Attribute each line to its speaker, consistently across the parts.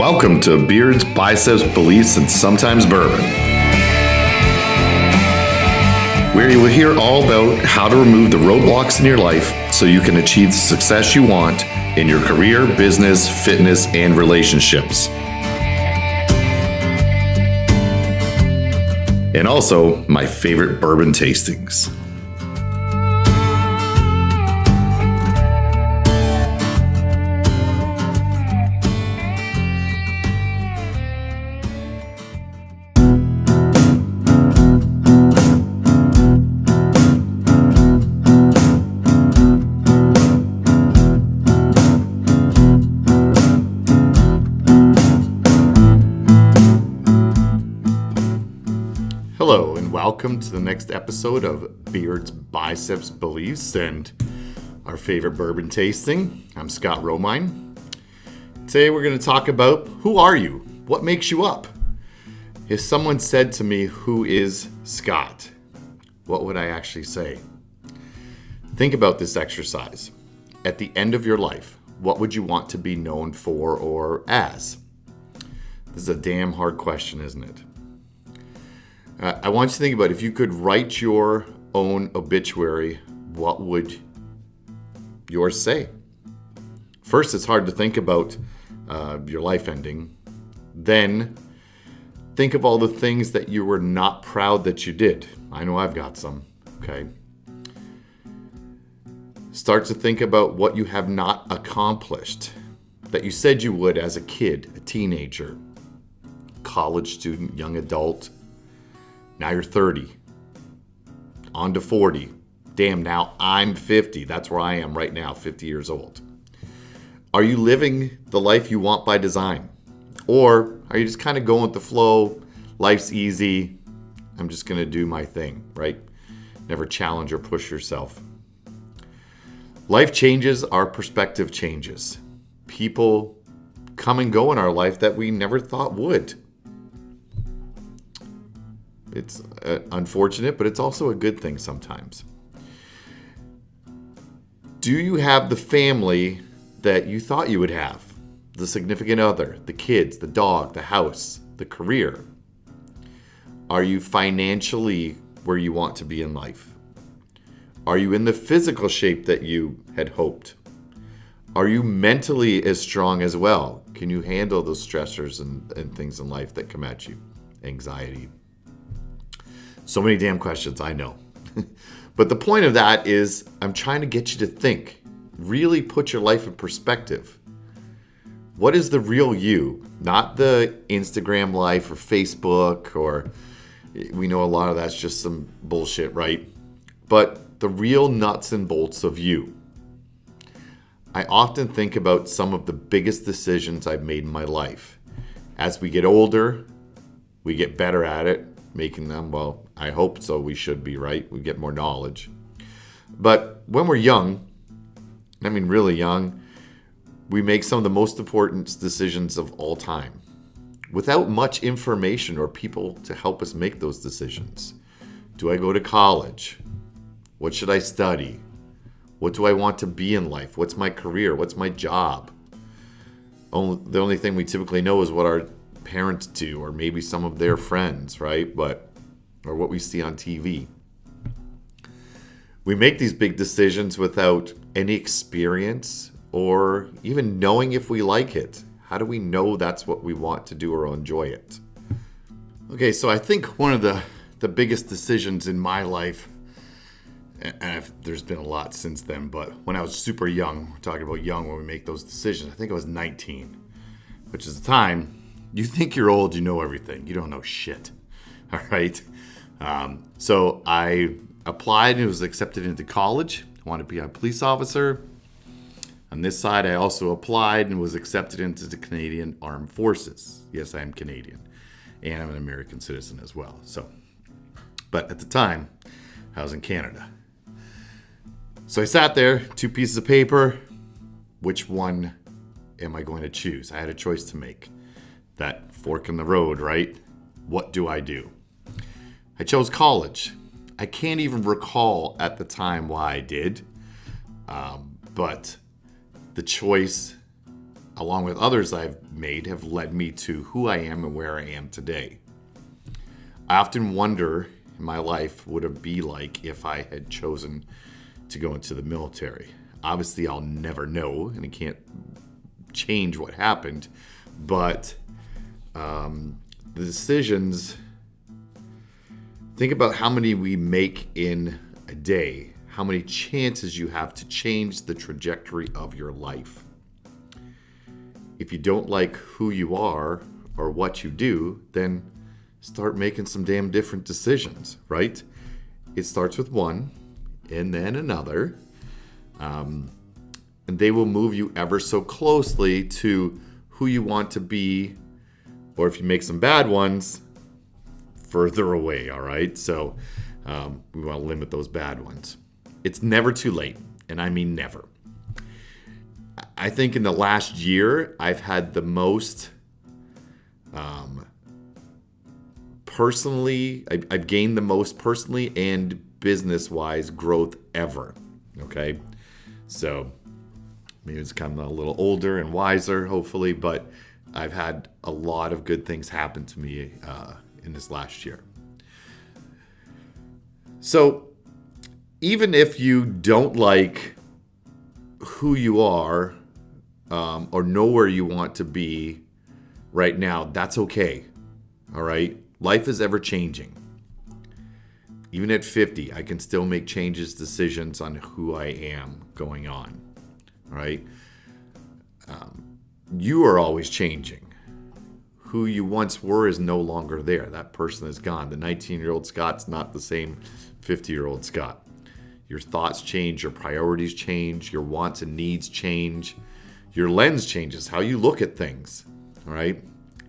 Speaker 1: Welcome to Beards, Biceps, Beliefs, and Sometimes Bourbon, where you will hear all about how to remove the roadblocks in your life so you can achieve the success you want in your career, business, fitness, and relationships. And also, my favorite bourbon tastings. Hello, and welcome to the next episode of Beards, Biceps, Beliefs, and our favorite bourbon tasting. I'm Scott Romijn. Today we're going to talk about who are you? What makes you up? If someone said to me, who is Scott? What would I actually say? Think about this exercise. At the end of your life, what would you want to be known for or as? This is a damn hard question, isn't it? I want you to think about if you could write your own obituary, what would yours say? First, it's hard to think about your life ending. Then, think of all the things that you were not proud that you did. I know I've got some, okay? Start to think about what you have not accomplished that you said you would as a kid, a teenager, college student, young adult. Now you're 30, on to 40. Damn, now I'm 50. That's where I am right now, 50 years old. Are you living the life you want by design? Or are you just kind of going with the flow? Life's easy. I'm just going to do my thing, right? Never challenge or push yourself. Life changes, our perspective changes. People come and go in our life that we never thought would. It's unfortunate, but it's also a good thing sometimes. Do you have the family that you thought you would have? The significant other, the kids, the dog, the house, the career? Are you financially where you want to be in life? Are you in the physical shape that you had hoped? Are you mentally as strong as well? Can you handle those stressors and things in life that come at you? Anxiety. So many damn questions, I know. But the point of that is I'm trying to get you to think. Really put your life in perspective. What is the real you? Not the Instagram life or Facebook, or we know a lot of that's just some bullshit, right? But the real nuts and bolts of you. I often think about some of the biggest decisions I've made in my life. As we get older, we get better at it, making them, well, I hope so, we should be, right? We get more knowledge. But when we're young, I mean really young, we make some of the most important decisions of all time without much information or people to help us make those decisions. Do I go to college? What should I study? What do I want to be in life? What's my career? What's my job? The only thing we typically know is what our parents do, or maybe some of their friends, right? Or what we see on TV. We make these big decisions without any experience or even knowing if we like it. How do we know that's what we want to do or enjoy it? Okay, so I think one of the biggest decisions in my life, and there's been a lot since then, but when I was super young, we're talking about young when we make those decisions, I think I was 19, which is the time you think you're old, you know everything. You don't know shit. All right. So I applied and was accepted into college. I wanted to be a police officer. On this side, I also applied and was accepted into the Canadian Armed Forces. Yes, I am Canadian. And I'm an American citizen as well. But at the time, I was in Canada. So I sat there, 2 pieces of paper. Which one am I going to choose? I had a choice to make. That fork in the road, right? What do I do? I chose college. I can't even recall at the time why I did, but the choice along with others I've made, have led me to who I am and where I am today. I often wonder in my life what it would be like if I had chosen to go into the military. Obviously, I'll never know, and I can't change what happened, but the decisions, think about how many we make in a day, how many chances you have to change the trajectory of your life. If you don't like who you are or what you do, then start making some damn different decisions, right? It starts with one and then another, and they will move you ever so closely to who you want to be, or if you make some bad ones, further away, all right? So we want to limit those bad ones. It's never too late, and I mean never. I think in the last year, I've had the most personally, I've gained the most personally and business-wise growth ever, okay? So maybe it's kind of a little older and wiser, hopefully, but I've had a lot of good things happen to me in this last year. So even if you don't like who you are or know where you want to be right now, that's okay, all right? Life is ever changing. Even at 50, I can still make changes, decisions on who I am going on, all right? You are always changing. Who you once were is no longer there. That person is gone. The 19-year-old Scott's not the same 50-year-old Scott. Your thoughts change, your priorities change, your wants and needs change. Your lens changes, how you look at things, all right?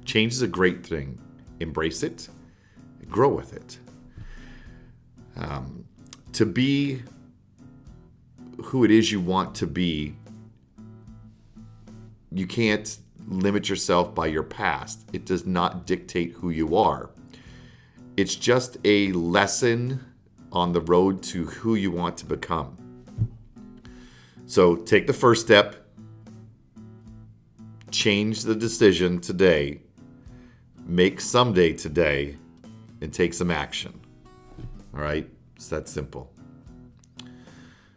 Speaker 1: Change is a great thing. Embrace it, grow with it. To be who it is you want to be, you can't limit yourself by your past. It does not dictate who you are. It's just a lesson on the road to who you want to become. So take the first step, change the decision today, make someday today, and take some action. All right? It's that simple.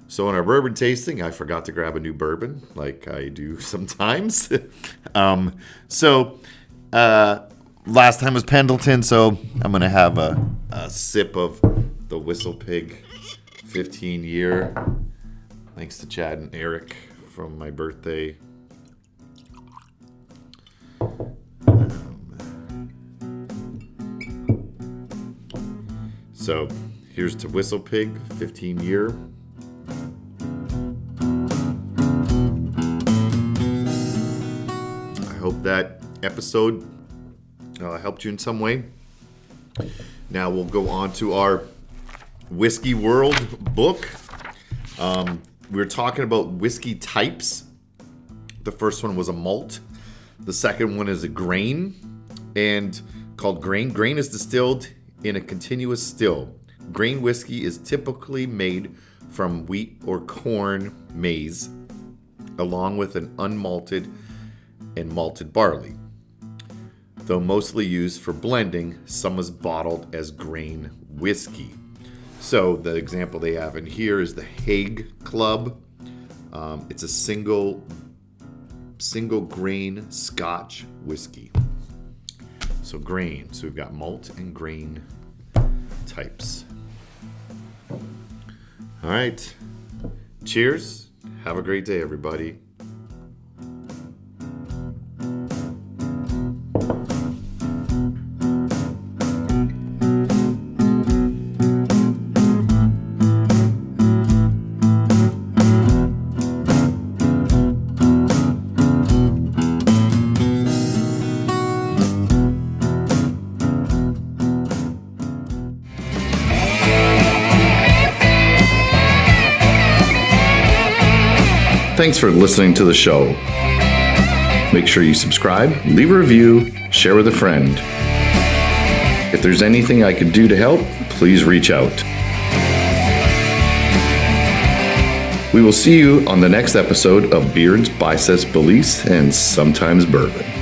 Speaker 1: So in our bourbon tasting, I forgot to grab a new bourbon, like I do sometimes. Last time was Pendleton, so I'm going to have a sip of the Whistle Pig 15-year. Thanks to Chad and Eric from my birthday. So here's to Whistle Pig 15-year. I hope that episode helped you in some way. Now we'll go on to our Whiskey World book. We're talking about whiskey types. The first one was a malt. The second one is a grain, and called grain. Grain is distilled in a continuous still. Grain whiskey is typically made from wheat or corn maize, along with an unmalted and malted barley. Though mostly used for blending, some is bottled as grain whiskey. So the example they have in here is the Hague Club. It's a single grain Scotch whiskey. So grain. So we've got malt and grain types. All right. Cheers. Have a great day, everybody. Thanks for listening to the show. Make sure you subscribe, leave a review, share with a friend. If there's anything I could do to help, please reach out. We will see you on the next episode of Beards, Biceps, Beliefs, and Sometimes Bourbon.